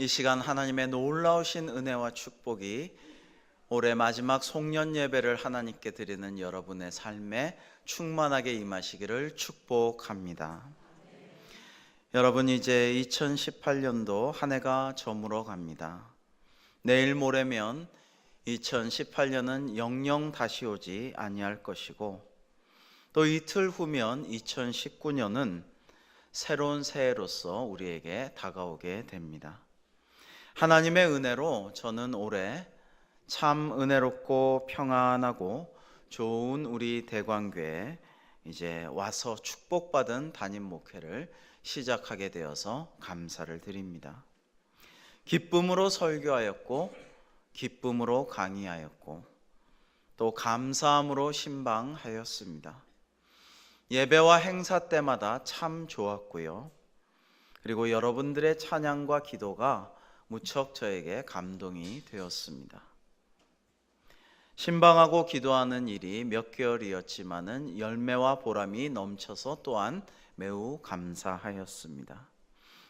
이 시간 하나님의 놀라우신 은혜와 축복이 올해 마지막 송년 예배를 하나님께 드리는 여러분의 삶에 충만하게 임하시기를 축복합니다. 여러분, 이제 2018년도 한 해가 저물어 갑니다. 내일 모레면 2018년은 영영 다시 오지 아니할 것이고, 또 이틀 후면 2019년은 새로운 새해로서 우리에게 다가오게 됩니다. 하나님의 은혜로 저는 올해 참 은혜롭고 평안하고 좋은 우리 대광교회에 이제 와서 축복받은 담임 목회를 시작하게 되어서 감사를 드립니다. 기쁨으로 설교하였고, 기쁨으로 강의하였고, 또 감사함으로 신방하였습니다. 예배와 행사 때마다 참 좋았고요. 그리고 여러분들의 찬양과 기도가 무척 저에게 감동이 되었습니다. 신방하고 기도하는 일이 몇 개월이었지만은 열매와 보람이 넘쳐서 또한 매우 감사하였습니다.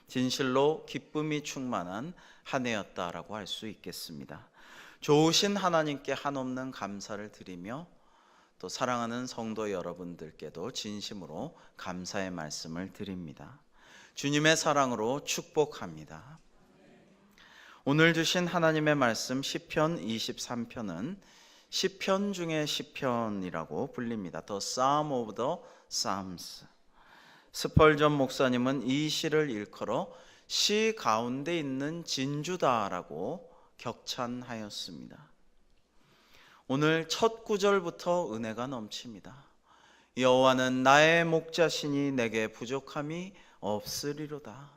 진실로 기쁨이 충만한 한 해였다라고 할 수 있겠습니다. 좋으신 하나님께 한없는 감사를 드리며 또 사랑하는 성도 여러분들께도 진심으로 감사의 말씀을 드립니다. 주님의 사랑으로 축복합니다. 오늘 주신 하나님의 말씀 시편 23편은 시편 중의 시편이라고 불립니다. The Psalm of the Psalms. 스펄전 목사님은 이 시를 일컬어 시 가운데 있는 진주다라고 격찬하였습니다. 오늘 첫 구절부터 은혜가 넘칩니다. 여호와는 나의 목자시니 내게 부족함이 없으리로다.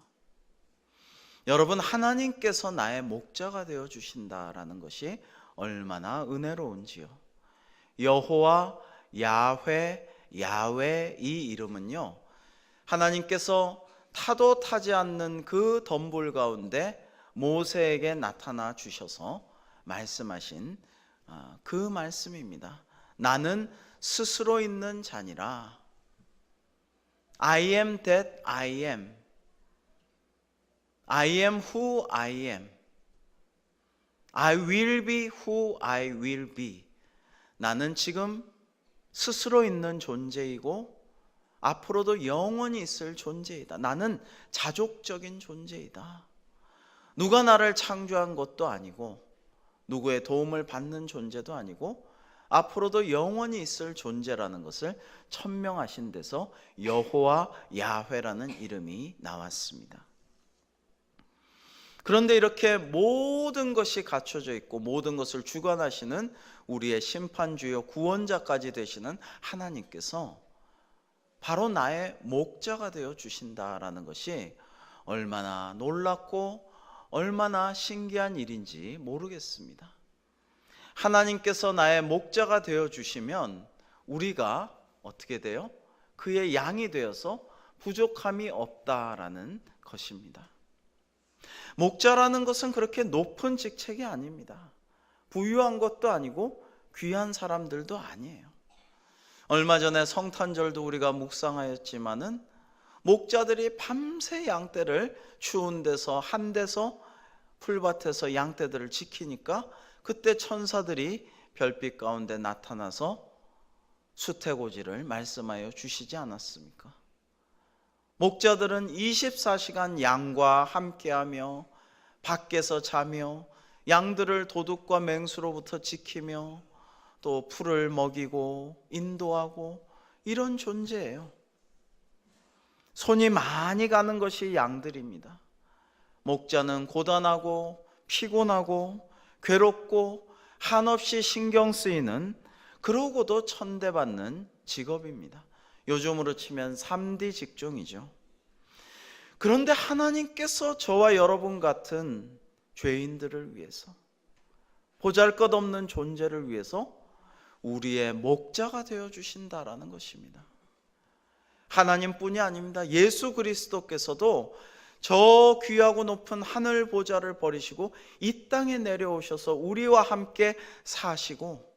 여러분, 하나님께서 나의 목자가 되어 주신다라는 것이 얼마나 은혜로운지요. 여호와, 야훼, 야훼 이 이름은요, 하나님께서 타도 타지 않는 그 덤불 가운데 모세에게 나타나 주셔서 말씀하신 그 말씀입니다. 나는 스스로 있는 자니라. I am that I am. I am who I am. I will be who I will be. 나는 지금 스스로 있는 존재이고 앞으로도 영원히 있을 존재이다. 나는 자족적인 존재이다. 누가 나를 창조한 것도 아니고 누구의 도움을 받는 존재도 아니고 앞으로도 영원히 있을 존재라는 것을 천명하신 데서 여호와 야훼라는 이름이 나왔습니다. 그런데 이렇게 모든 것이 갖춰져 있고 모든 것을 주관하시는 우리의 심판주요 구원자까지 되시는 하나님께서 바로 나의 목자가 되어 주신다라는 것이 얼마나 놀랍고 얼마나 신기한 일인지 모르겠습니다. 하나님께서 나의 목자가 되어 주시면 우리가 어떻게 돼요? 그의 양이 되어서 부족함이 없다라는 것입니다. 목자라는 것은 그렇게 높은 직책이 아닙니다. 부유한 것도 아니고 귀한 사람들도 아니에요. 얼마 전에 성탄절도 우리가 묵상하였지만은 목자들이 밤새 양떼를 추운 데서 한 데서 풀밭에서 양떼들을 지키니까 그때 천사들이 별빛 가운데 나타나서 수태고지를 말씀하여 주시지 않았습니까? 목자들은 24시간 양과 함께하며 밖에서 자며 양들을 도둑과 맹수로부터 지키며 또 풀을 먹이고 인도하고 이런 존재예요. 손이 많이 가는 것이 양들입니다. 목자는 고단하고 피곤하고 괴롭고 한없이 신경 쓰이는, 그러고도 천대받는 직업입니다. 요즘으로 치면 3D 직종이죠. 그런데 하나님께서 저와 여러분 같은 죄인들을 위해서, 보잘것없는 존재를 위해서 우리의 목자가 되어 주신다라는 것입니다. 하나님뿐이 아닙니다. 예수 그리스도께서도 저 귀하고 높은 하늘 보좌를 버리시고 이 땅에 내려오셔서 우리와 함께 사시고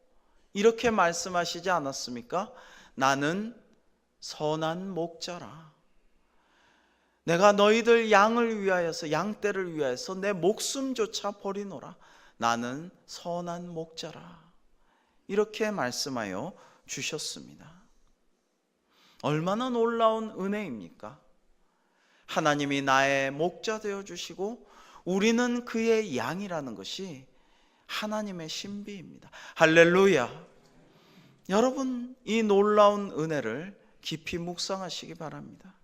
이렇게 말씀하시지 않았습니까? 나는 선한 목자라. 내가 너희들 양을 위하여서, 양떼를 위하여서 내 목숨조차 버리노라. 나는 선한 목자라. 이렇게 말씀하여 주셨습니다. 얼마나 놀라운 은혜입니까? 하나님이 나의 목자 되어 주시고 우리는 그의 양이라는 것이 하나님의 신비입니다. 할렐루야. 여러분, 이 놀라운 은혜를 깊이 묵상하시기 바랍니다.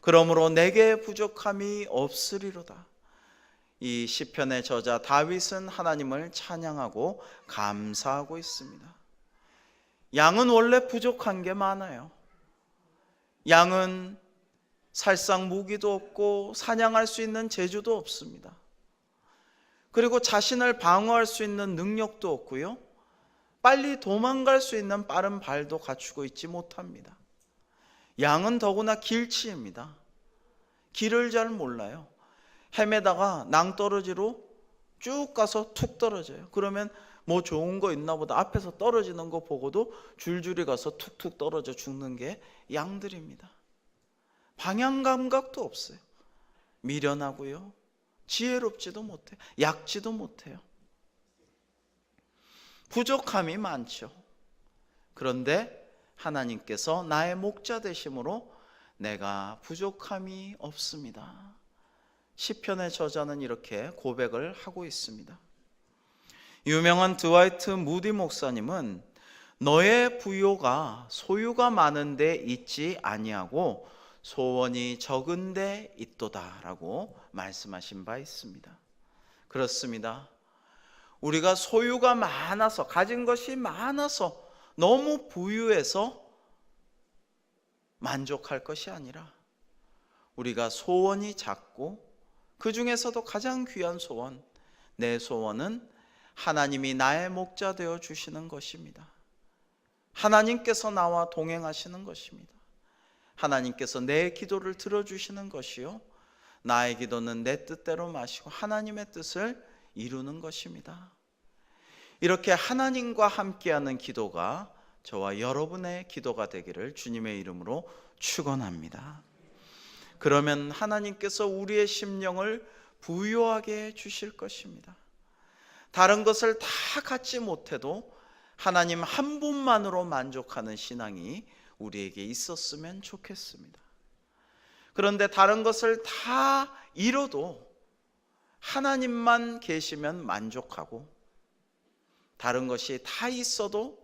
그러므로 내게 부족함이 없으리로다. 이 시편의 저자 다윗은 하나님을 찬양하고 감사하고 있습니다. 양은 원래 부족한 게 많아요. 양은 살상 무기도 없고 사냥할 수 있는 재주도 없습니다. 그리고 자신을 방어할 수 있는 능력도 없고요, 빨리 도망갈 수 있는 빠른 발도 갖추고 있지 못합니다. 양은 더구나 길치입니다. 길을 잘 몰라요. 헤매다가 낭떠러지로 쭉 가서 툭 떨어져요. 그러면 뭐 좋은 거 있나 보다, 앞에서 떨어지는 거 보고도 줄줄이 가서 툭툭 떨어져 죽는 게 양들입니다. 방향 감각도 없어요. 미련하고요, 지혜롭지도 못해요. 얕지도 못해요. 부족함이 많죠. 그런데 하나님께서 나의 목자 되심으로 내가 부족함이 없습니다. 시편의 저자는 이렇게 고백을 하고 있습니다. 유명한 드와이트 무디 목사님은 너의 부요가 소유가 많은데 있지 아니하고 소원이 적은데 있도다 라고 말씀하신 바 있습니다. 그렇습니다. 우리가 소유가 많아서, 가진 것이 많아서 너무 부유해서 만족할 것이 아니라, 우리가 소원이 작고 그 중에서도 가장 귀한 소원, 내 소원은 하나님이 나의 목자 되어 주시는 것입니다. 하나님께서 나와 동행하시는 것입니다. 하나님께서 내 기도를 들어주시는 것이요, 나의 기도는 내 뜻대로 마시고 하나님의 뜻을 이루는 것입니다. 이렇게 하나님과 함께하는 기도가 저와 여러분의 기도가 되기를 주님의 이름으로 축원합니다. 그러면 하나님께서 우리의 심령을 부유하게 해 주실 것입니다. 다른 것을 다 갖지 못해도 하나님 한 분만으로 만족하는 신앙이 우리에게 있었으면 좋겠습니다. 그런데 다른 것을 다 잃어도 하나님만 계시면 만족하고, 다른 것이 다 있어도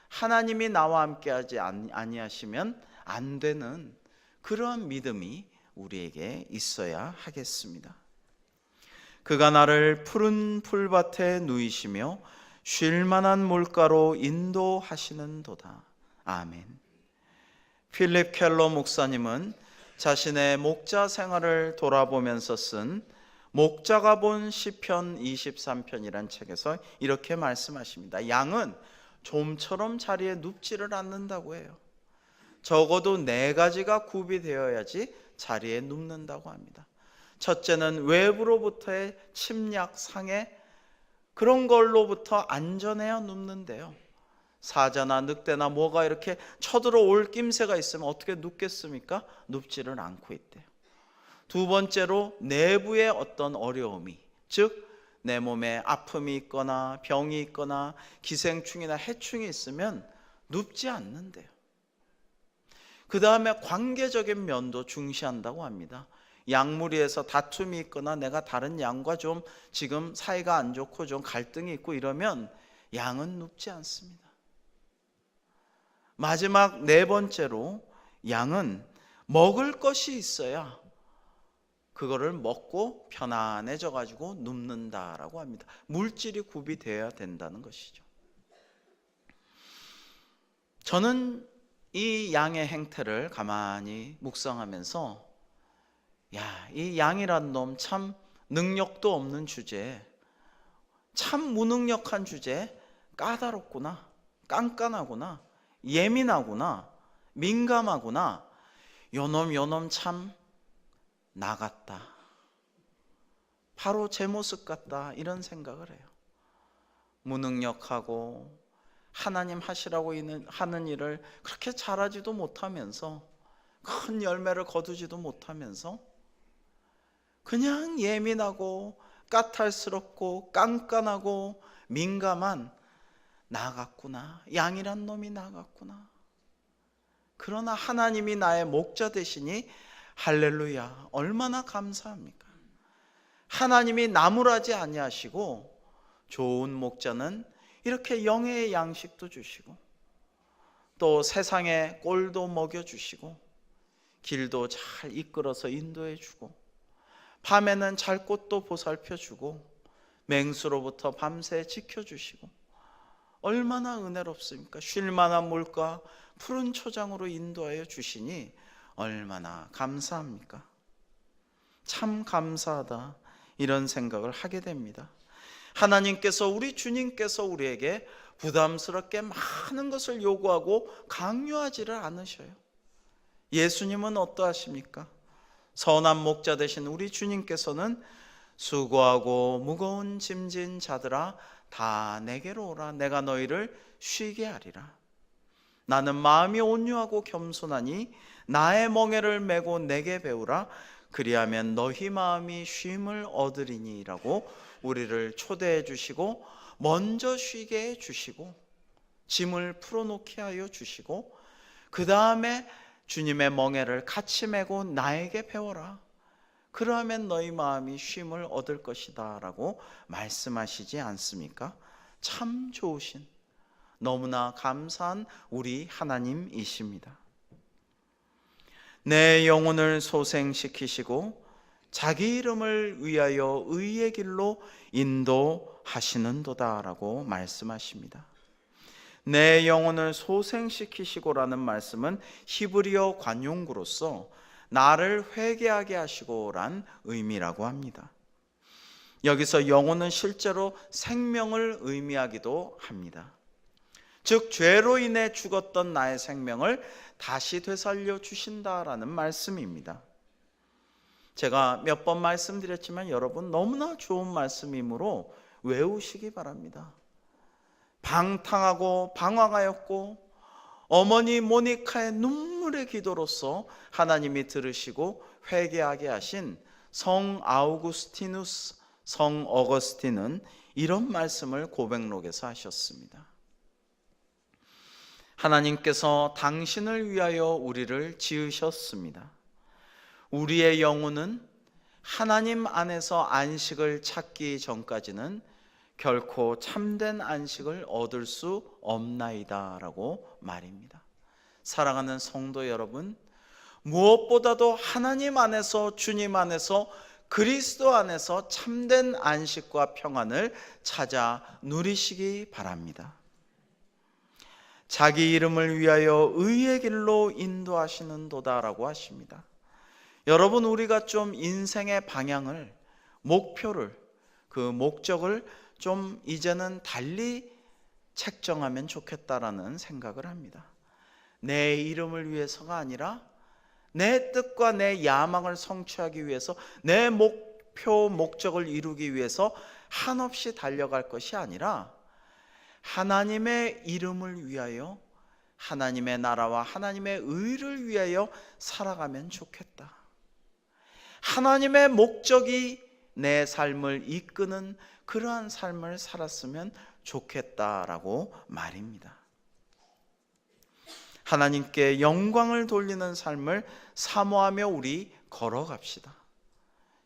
하나님이 나와 함께하지 아니하시면 안 되는 그러한 믿음이 우리에게 있어야 하겠습니다. 그가 나를 푸른 풀밭에 누이시며 쉴만한 물가로 인도하시는도다. 아멘. 필립 켈러 목사님은 자신의 목자 생활을 돌아보면서 쓴 목자가 본 시편 23편이란 책에서 이렇게 말씀하십니다. 양은 좀처럼 자리에 눕지를 않는다고 해요. 적어도 4가지가 구비되어야지 자리에 눕는다고 합니다. 첫째는 외부로부터의 침략, 상해, 그런 걸로부터 안전해야 눕는데요, 사자나 늑대나 뭐가 이렇게 쳐들어올 낌새가 있으면 어떻게 눕겠습니까? 눕지를 않고 있대요. 두 번째로 내부의 어떤 어려움이, 즉 내 몸에 아픔이 있거나 병이 있거나 기생충이나 해충이 있으면 눕지 않는데요. 그 다음에 관계적인 면도 중시한다고 합니다. 양무리에서 다툼이 있거나 내가 다른 양과 좀 지금 사이가 안 좋고 좀 갈등이 있고 이러면 양은 눕지 않습니다. 마지막 4번째로 양은 먹을 것이 있어야 그거를 먹고 편안해져 가지고 눕는다라고 합니다. 물질이 구비되어야 된다는 것이죠. 저는 이 양의 행태를 가만히 묵상하면서, 야, 이 양이란 놈 참 능력도 없는 주제에, 참 무능력한 주제에 까다롭구나, 깐깐하구나, 예민하구나, 민감하구나, 요놈 참 나같다, 바로 제 모습 같다, 이런 생각을 해요. 무능력하고 하나님 하시라고 하는 일을 그렇게 잘하지도 못하면서 큰 열매를 거두지도 못하면서 그냥 예민하고 까탈스럽고 깐깐하고 민감한 나 같구나, 양이란 놈이 나 같구나. 그러나 하나님이 나의 목자 되시니 할렐루야, 얼마나 감사합니까? 하나님이 나무라지 아니하시고 좋은 목자는 이렇게 영의 양식도 주시고 또 세상의 꼴도 먹여주시고 길도 잘 이끌어서 인도해주고 밤에는 잘 곳도 보살펴주고 맹수로부터 밤새 지켜주시고 얼마나 은혜롭습니까? 쉴만한 물과 푸른 초장으로 인도하여 주시니 얼마나 감사합니까? 참 감사하다, 이런 생각을 하게 됩니다. 하나님께서, 우리 주님께서 우리에게 부담스럽게 많은 것을 요구하고 강요하지를 않으셔요. 예수님은 어떠하십니까? 선한 목자 되신 우리 주님께서는 수고하고 무거운 짐진 자들아 다 내게로 오라, 내가 너희를 쉬게 하리라. 나는 마음이 온유하고 겸손하니 나의 멍에를 메고 내게 배우라, 그리하면 너희 마음이 쉼을 얻으리니 라고 우리를 초대해 주시고 먼저 쉬게 해 주시고 짐을 풀어놓게 하여 주시고 그 다음에 주님의 멍에를 같이 메고 나에게 배워라, 그러면 너희 마음이 쉼을 얻을 것이다 라고 말씀하시지 않습니까? 참 좋으신, 너무나 감사한 우리 하나님이십니다. 내 영혼을 소생시키시고 자기 이름을 위하여 의의 길로 인도하시는도다 라고 말씀하십니다. 내 영혼을 소생시키시고라는 말씀은 히브리어 관용구로서 나를 회개하게 하시고란 의미라고 합니다. 여기서 영혼은 실제로 생명을 의미하기도 합니다. 즉 죄로 인해 죽었던 나의 생명을 다시 되살려 주신다라는 말씀입니다. 제가 몇 번 말씀드렸지만 여러분 너무나 좋은 말씀이므로 외우시기 바랍니다. 방탕하고 방황하였고 어머니 모니카의 눈물의 기도로서 하나님이 들으시고 회개하게 하신 성 아우구스티누스, 성 어거스틴은 이런 말씀을 고백록에서 하셨습니다. 하나님께서 당신을 위하여 우리를 지으셨습니다. 우리의 영혼은 하나님 안에서 안식을 찾기 전까지는 결코 참된 안식을 얻을 수 없나이다 라고 말입니다. 사랑하는 성도 여러분, 무엇보다도 하나님 안에서, 주님 안에서, 그리스도 안에서 참된 안식과 평안을 찾아 누리시기 바랍니다. 자기 이름을 위하여 의의 길로 인도하시는 도다라고 하십니다. 여러분, 우리가 좀 인생의 방향을, 목표를, 그 목적을 좀 이제는 달리 책정하면 좋겠다라는 생각을 합니다. 내 이름을 위해서가 아니라 내 뜻과 내 야망을 성취하기 위해서, 내 목표, 목적을 이루기 위해서 한없이 달려갈 것이 아니라 하나님의 이름을 위하여, 하나님의 나라와 하나님의 의를 위하여 살아가면 좋겠다. 하나님의 목적이 내 삶을 이끄는 그러한 삶을 살았으면 좋겠다라고 말입니다. 하나님께 영광을 돌리는 삶을 사모하며 우리 걸어갑시다.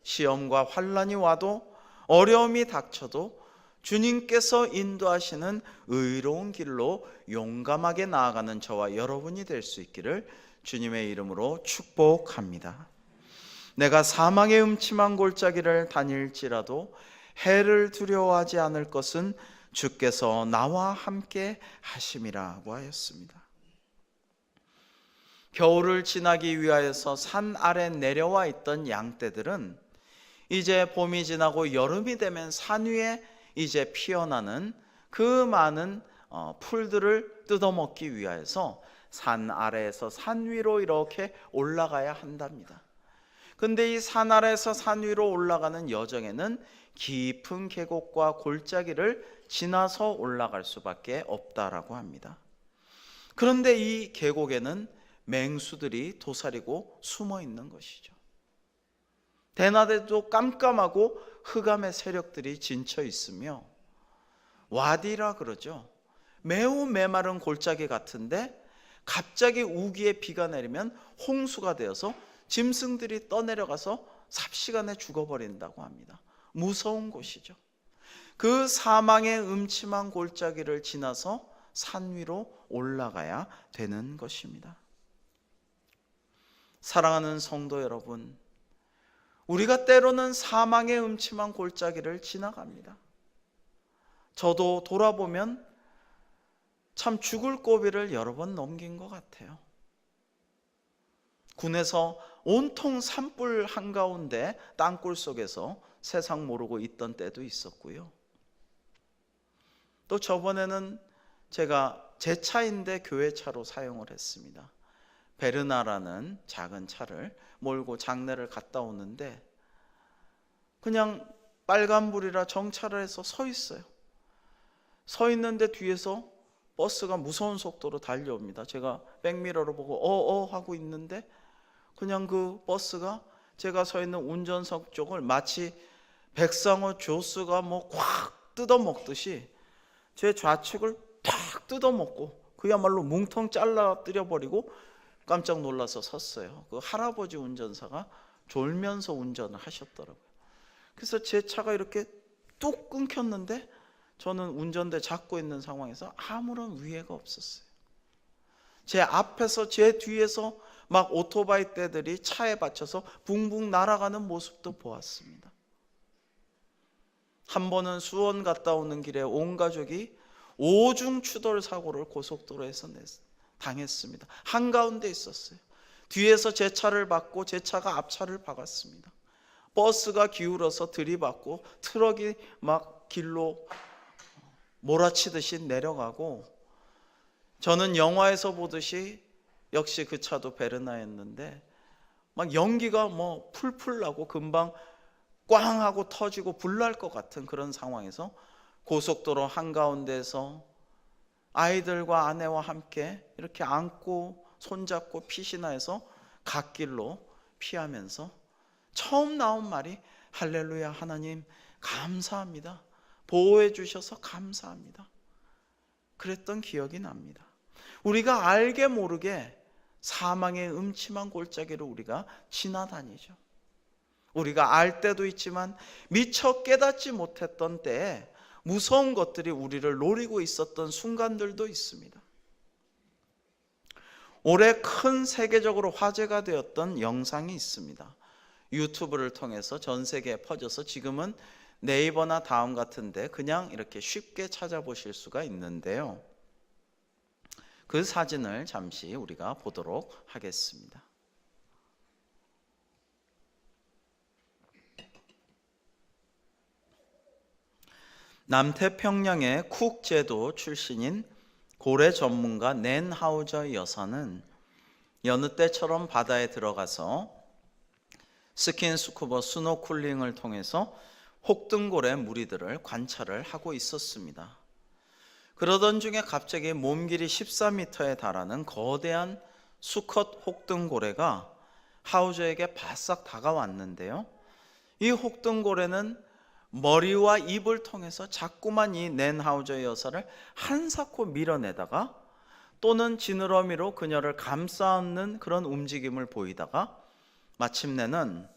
시험과 환난이 와도, 어려움이 닥쳐도 주님께서 인도하시는 의로운 길로 용감하게 나아가는 저와 여러분이 될 수 있기를 주님의 이름으로 축복합니다. 내가 사망의 음침한 골짜기를 다닐지라도 해를 두려워하지 않을 것은 주께서 나와 함께 하심이라고 하였습니다. 겨울을 지나기 위하여서 산 아래 내려와 있던 양떼들은 이제 봄이 지나고 여름이 되면 산 위에 이제 피어나는 그 많은 풀들을 뜯어먹기 위해서 산 아래에서 산 위로 이렇게 올라가야 한답니다. 근데 이 산 아래에서 산 위로 올라가는 여정에는 깊은 계곡과 골짜기를 지나서 올라갈 수밖에 없다라고 합니다. 그런데 이 계곡에는 맹수들이 도사리고 숨어 있는 것이죠. 대낮에도 깜깜하고 흑암의 세력들이 진쳐 있으며, 와디라 그러죠. 매우 메마른 골짜기 같은데 갑자기 우기에 비가 내리면 홍수가 되어서 짐승들이 떠내려가서 삽시간에 죽어버린다고 합니다. 무서운 곳이죠. 그 사망의 음침한 골짜기를 지나서 산 위로 올라가야 되는 것입니다. 사랑하는 성도 여러분, 우리가 때로는 사망의 음침한 골짜기를 지나갑니다. 저도 돌아보면 참 죽을 고비를 여러 번 넘긴 것 같아요. 군에서 온통 산불 한가운데 땅굴 속에서 세상 모르고 있던 때도 있었고요. 또 저번에는 제가 제 차인데 교회 차로 사용을 했습니다. 베르나라는 작은 차를 몰고 장례를 갔다 오는데 그냥 빨간불이라 정차를 해서 서 있어요. 서 있는데 뒤에서 버스가 무서운 속도로 달려옵니다. 제가 백미러로 보고 하고 있는데 그냥 그 버스가 제가 서 있는 운전석 쪽을 마치 백상어 조스가 콱 뜯어먹듯이 제 좌측을 탁 뜯어먹고 그야말로 뭉텅 잘라뜨려 버리고 깜짝 놀라서 섰어요. 그 할아버지 운전사가 졸면서 운전을 하셨더라고요. 그래서 제 차가 이렇게 뚝 끊겼는데 저는 운전대 잡고 있는 상황에서 아무런 위해가 없었어요. 제 앞에서 제 뒤에서 막 오토바이 떼들이 차에 받쳐서 붕붕 날아가는 모습도 보았습니다. 한 번은 수원 갔다 오는 길에 온 가족이 오중 추돌 사고를 고속도로에서 당했습니다. 한가운데 있었어요. 뒤에서 제 차를 받고 제 차가 앞차를 박았습니다. 버스가 기울어서 들이받고 트럭이 막 길로 몰아치듯이 내려가고, 저는 영화에서 보듯이 역시 그 차도 베르나였는데 막 연기가 풀풀 나고 금방 꽝 하고 터지고 불날 것 같은 그런 상황에서 고속도로 한가운데서 아이들과 아내와 함께 이렇게 안고 손잡고 피신하여서 갓길로 피하면서 처음 나온 말이 할렐루야, 하나님 감사합니다, 보호해 주셔서 감사합니다, 그랬던 기억이 납니다. 우리가 알게 모르게 사망의 음침한 골짜기를 우리가 지나다니죠. 우리가 알 때도 있지만 미처 깨닫지 못했던 때에 무서운 것들이 우리를 노리고 있었던 순간들도 있습니다. 올해 큰 세계적으로 화제가 되었던 영상이 있습니다. 유튜브를 통해서 전 세계에 퍼져서 지금은 네이버나 다음 같은데 그냥 이렇게 쉽게 찾아보실 수가 있는데요. 그 사진을 잠시 우리가 보도록 하겠습니다. 남태평양의 쿡 제도 출신인 고래 전문가 낸 하우저 여사는 여느 때처럼 바다에 들어가서 스킨스쿠버 스노클링을 통해서 혹등고래 무리들을 관찰을 하고 있었습니다. 그러던 중에 갑자기 몸 길이 14m에 달하는 거대한 수컷 혹등고래가 하우저에게 바싹 다가왔는데요. 이 혹등고래는 머리와 입을 통해서 자꾸만 이 낸 하우저 여사를 한사코 밀어내다가 또는 지느러미로 그녀를 감싸안는 그런 움직임을 보이다가 마침내는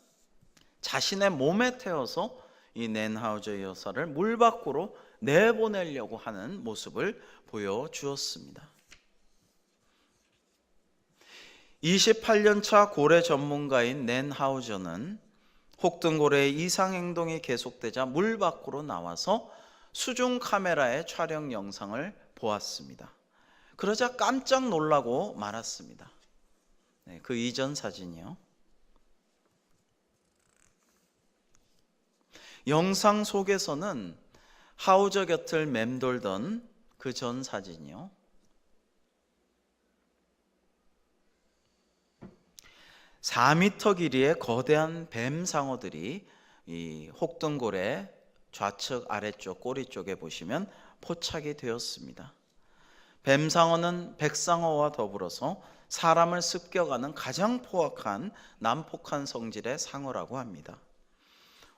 자신의 몸에 태워서 이 낸 하우저 여사를 물 밖으로 내보내려고 하는 모습을 보여주었습니다. 28년차 고래 전문가인 낸 하우저는 혹등고래의 이상 행동이 계속되자 물 밖으로 나와서 수중 카메라의 촬영 영상을 보았습니다. 그러자 깜짝 놀라고 말았습니다. 그 이전 사진이요. 영상 속에서는 하우저 곁을 맴돌던 그 전 사진이요. (4m) 길이의 거대한 뱀 상어들이 이 혹등고래 좌측 아래쪽 꼬리 쪽에 보시면 포착이 되었습니다. 뱀상어는 백상어와 더불어서 사람을 습격하는 가장 포악한 난폭한 성질의 상어라고 합니다.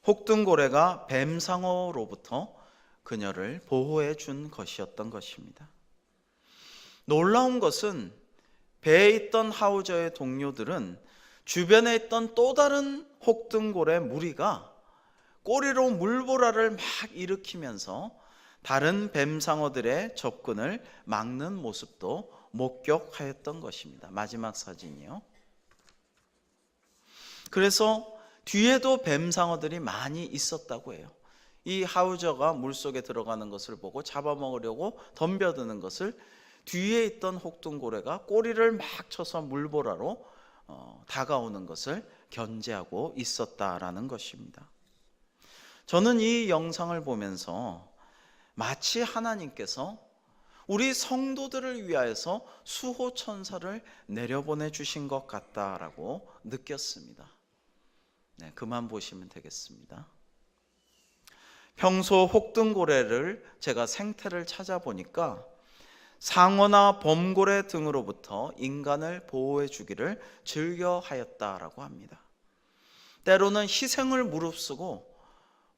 혹등고래가 뱀상어로부터 그녀를 보호해 준 것이었던 것입니다. 놀라운 것은 배에 있던 하우저의 동료들은 주변에 있던 또 다른 혹등고래 무리가 꼬리로 물보라를 막 일으키면서 다른 뱀상어들의 접근을 막는 모습도 목격하였던 것입니다. 마지막 사진이요. 그래서 뒤에도 뱀상어들이 많이 있었다고 해요. 이 하우저가 물속에 들어가는 것을 보고 잡아먹으려고 덤벼드는 것을 뒤에 있던 혹등고래가 꼬리를 막 쳐서 물보라로 다가오는 것을 견제하고 있었다라는 것입니다. 저는 이 영상을 보면서 마치 하나님께서 우리 성도들을 위하여서 수호천사를 내려보내 주신 것 같다라고 느꼈습니다. 네, 그만 보시면 되겠습니다. 평소 혹등고래를 제가 생태를 찾아보니까 상어나 범고래 등으로부터 인간을 보호해 주기를 즐겨 하였다라고 합니다. 때로는 희생을 무릅쓰고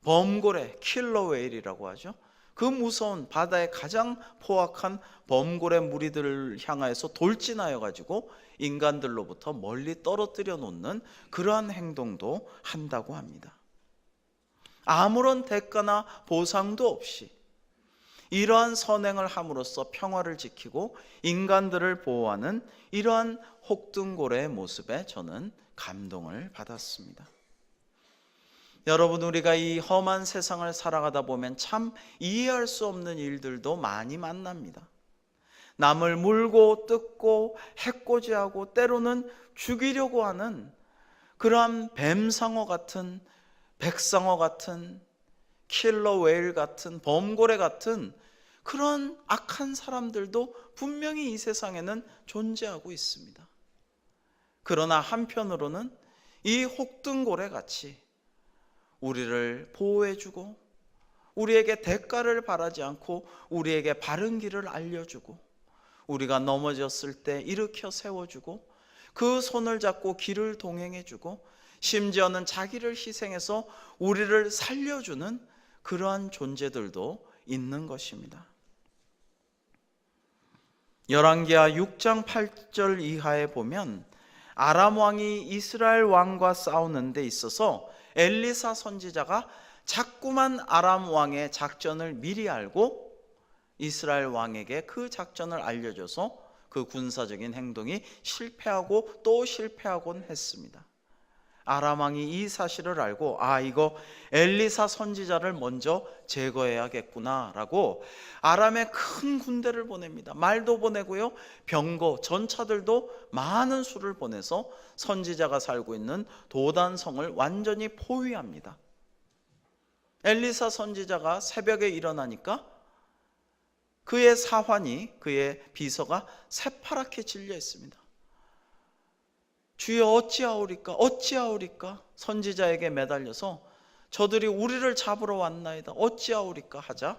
범고래, 킬러 웨일이라고 하죠. 그 무서운 바다의 가장 포악한 범고래 무리들을 향하여서 돌진하여 가지고 인간들로부터 멀리 떨어뜨려 놓는 그러한 행동도 한다고 합니다. 아무런 대가나 보상도 없이 이러한 선행을 함으로써 평화를 지키고 인간들을 보호하는 이러한 혹등고래의 모습에 저는 감동을 받았습니다. 여러분, 우리가 이 험한 세상을 살아가다 보면 참 이해할 수 없는 일들도 많이 만납니다. 남을 물고 뜯고 해코지하고 때로는 죽이려고 하는 그러한 뱀상어 같은, 백상어 같은, 킬러 웨일 같은, 범고래 같은 그런 악한 사람들도 분명히 이 세상에는 존재하고 있습니다. 그러나 한편으로는 이 혹등고래 같이 우리를 보호해주고 우리에게 대가를 바라지 않고 우리에게 바른 길을 알려주고 우리가 넘어졌을 때 일으켜 세워주고 그 손을 잡고 길을 동행해주고 심지어는 자기를 희생해서 우리를 살려주는 그러한 존재들도 있는 것입니다. 열왕기하 6장 8절 이하에 보면 아람 왕이 이스라엘 왕과 싸우는 데 있어서 엘리사 선지자가 자꾸만 아람 왕의 작전을 미리 알고 이스라엘 왕에게 그 작전을 알려줘서 그 군사적인 행동이 실패하고 또 실패하곤 했습니다. 아람 왕이 이 사실을 알고 이거 엘리사 선지자를 먼저 제거해야겠구나 라고 아람에 큰 군대를 보냅니다. 말도 보내고요, 병거, 전차들도 많은 수를 보내서 선지자가 살고 있는 도단성을 완전히 포위합니다. 엘리사 선지자가 새벽에 일어나니까 그의 사환이, 그의 비서가 새파랗게 질려 있습니다. 주여 어찌하오리까 어찌하오리까, 선지자에게 매달려서 저들이 우리를 잡으러 왔나이다 어찌하오리까 하자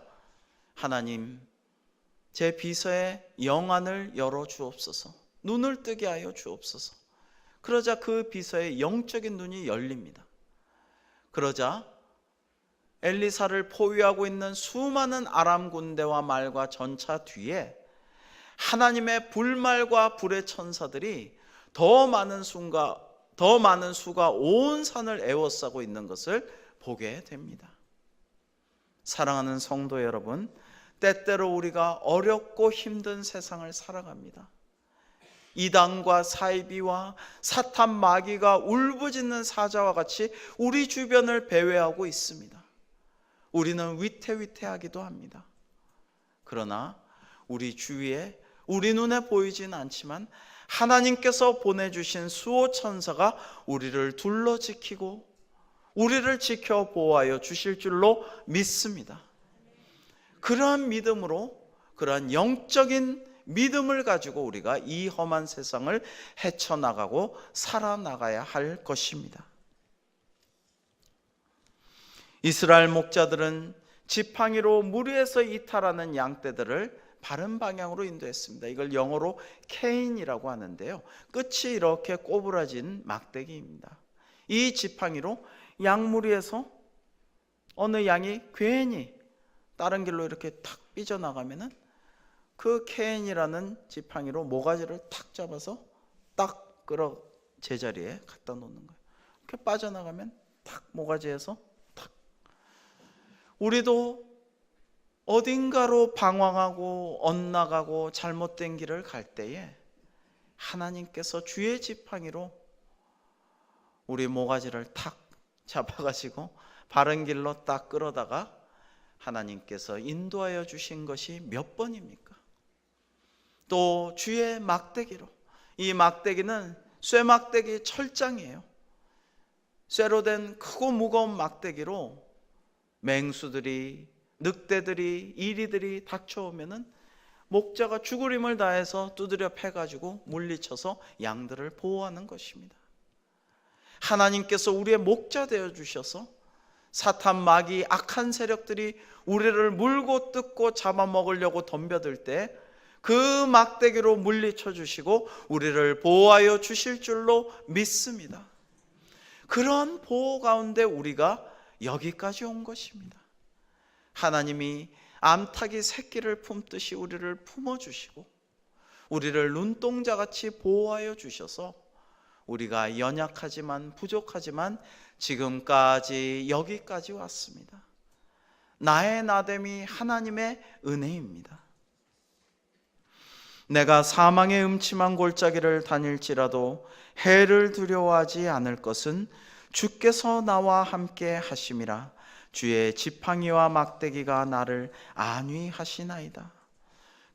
하나님, 제 비서의 영안을 열어 주옵소서, 눈을 뜨게 하여 주옵소서. 그러자 그 비서의 영적인 눈이 열립니다. 그러자 엘리사를 포위하고 있는 수많은 아람 군대와 말과 전차 뒤에 하나님의 불말과 불의 천사들이 더 많은 수가 온 산을 에워싸고 있는 것을 보게 됩니다. 사랑하는 성도 여러분, 때때로 우리가 어렵고 힘든 세상을 살아갑니다. 이단과 사이비와 사탄 마귀가 울부짖는 사자와 같이 우리 주변을 배회하고 있습니다. 우리는 위태위태하기도 합니다. 그러나 우리 주위에 우리 눈에 보이진 않지만 하나님께서 보내주신 수호천사가 우리를 둘러 지키고 우리를 지켜 보호하여 주실 줄로 믿습니다. 그러한 믿음으로, 그러한 영적인 믿음을 가지고 우리가 이 험한 세상을 헤쳐나가고 살아나가야 할 것입니다. 이스라엘 목자들은 지팡이로 무리에서 이탈하는 양떼들을 바른 방향으로 인도했습니다. 이걸 영어로 케인이라고 하는데요, 끝이 이렇게 꼬부라진 막대기입니다. 이 지팡이로 양무리에서 어느 양이 괜히 다른 길로 이렇게 탁 삐져나가면은 그 케인이라는 지팡이로 모가지를 탁 잡아서 딱 끌어 제자리에 갖다 놓는 거예요. 이렇게 빠져나가면 탁 모가지에서 탁. 우리도 어딘가로 방황하고 엇나가고 잘못된 길을 갈 때에 하나님께서 주의 지팡이로 우리 모가지를 탁 잡아가지고 바른 길로 딱 끌어다가 하나님께서 인도하여 주신 것이 몇 번입니까? 또 주의 막대기로, 이 막대기는 쇠막대기 철장이에요. 쇠로 된 크고 무거운 막대기로 맹수들이, 늑대들이, 이리들이 닥쳐오면은 목자가 죽을 힘을 다해서 두드려 패가지고 물리쳐서 양들을 보호하는 것입니다. 하나님께서 우리의 목자 되어 주셔서 사탄, 마귀, 악한 세력들이 우리를 물고 뜯고 잡아먹으려고 덤벼들 때 그 막대기로 물리쳐 주시고 우리를 보호하여 주실 줄로 믿습니다. 그런 보호 가운데 우리가 여기까지 온 것입니다. 하나님이 암탉이 새끼를 품듯이 우리를 품어주시고 우리를 눈동자같이 보호하여 주셔서 우리가 연약하지만 부족하지만 지금까지 여기까지 왔습니다. 나의 나됨이 하나님의 은혜입니다. 내가 사망의 음침한 골짜기를 다닐지라도 해를 두려워하지 않을 것은 주께서 나와 함께 하심이라. 주의 지팡이와 막대기가 나를 안위하시나이다.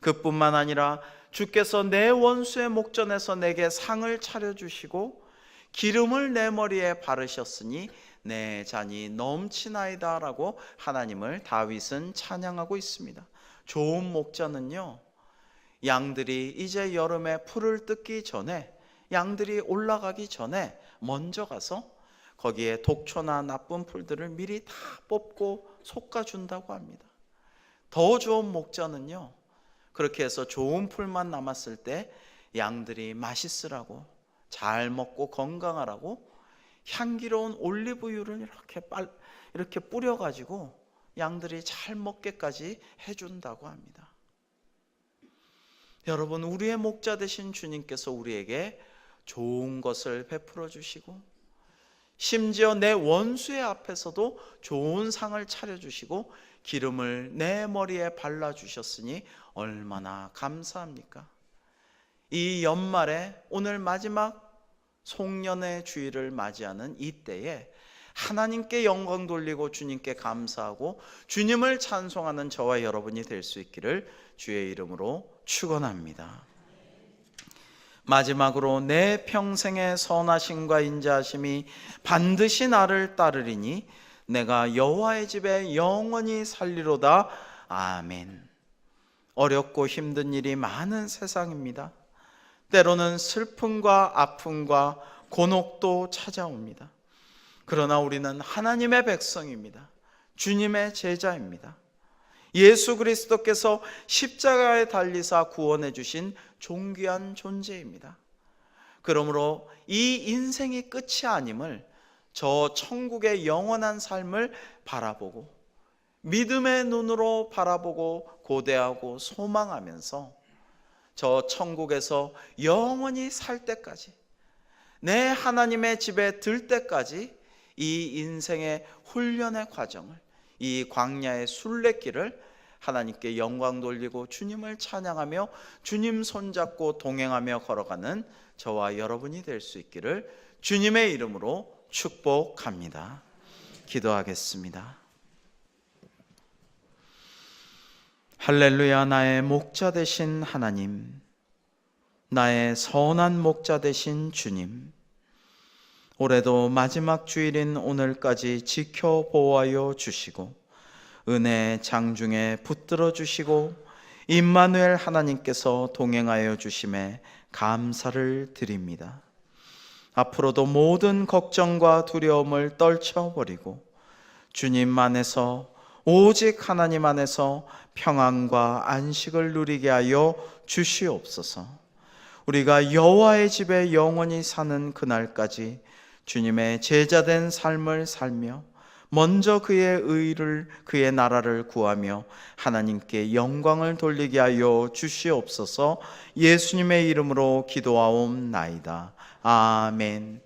그뿐만 아니라 주께서 내 원수의 목전에서 내게 상을 차려주시고 기름을 내 머리에 바르셨으니 내 잔이 넘치나이다 라고 하나님을 다윗은 찬양하고 있습니다. 좋은 목자는요, 양들이 이제 여름에 풀을 뜯기 전에, 양들이 올라가기 전에 먼저 가서 거기에 독초나 나쁜 풀들을 미리 다 뽑고 솎아준다고 합니다. 더 좋은 목자는요, 그렇게 해서 좋은 풀만 남았을 때 양들이 맛있으라고, 잘 먹고 건강하라고 향기로운 올리브유를 이렇게 뿌려가지고 양들이 잘 먹게까지 해준다고 합니다. 여러분, 우리의 목자 되신 주님께서 우리에게 좋은 것을 베풀어 주시고 심지어 내 원수의 앞에서도 좋은 상을 차려주시고 기름을 내 머리에 발라주셨으니 얼마나 감사합니까? 이 연말에 오늘 마지막 송년의 주일을 맞이하는 이때에 하나님께 영광 돌리고 주님께 감사하고 주님을 찬송하는 저와 여러분이 될 수 있기를 주의 이름으로 축원합니다. 마지막으로 내 평생의 선하심과 인자하심이 반드시 나를 따르리니 내가 여호와의 집에 영원히 살리로다. 아멘. 어렵고 힘든 일이 많은 세상입니다. 때로는 슬픔과 아픔과 곤혹도 찾아옵니다. 그러나 우리는 하나님의 백성입니다. 주님의 제자입니다. 예수 그리스도께서 십자가에 달리사 구원해 주신 존귀한 존재입니다. 그러므로 이 인생이 끝이 아님을, 저 천국의 영원한 삶을 바라보고 믿음의 눈으로 바라보고 고대하고 소망하면서 저 천국에서 영원히 살 때까지, 내 하나님의 집에 들 때까지 이 인생의 훈련의 과정을, 이 광야의 순례길을 하나님께 영광 돌리고 주님을 찬양하며 주님 손잡고 동행하며 걸어가는 저와 여러분이 될 수 있기를 주님의 이름으로 축복합니다. 기도하겠습니다. 할렐루야. 나의 목자 되신 하나님, 나의 선한 목자 되신 주님, 올해도 마지막 주일인 오늘까지 지켜 보호하여 주시고 은혜의 장중에 붙들어 주시고 임마누엘 하나님께서 동행하여 주심에 감사를 드립니다. 앞으로도 모든 걱정과 두려움을 떨쳐버리고 주님 안에서 오직 하나님 안에서 평안과 안식을 누리게 하여 주시옵소서. 우리가 여호와의 집에 영원히 사는 그날까지 주님의 제자된 삶을 살며 먼저 그의 의를, 그의 나라를 구하며 하나님께 영광을 돌리게 하여 주시옵소서. 예수님의 이름으로 기도하옵나이다. 아멘.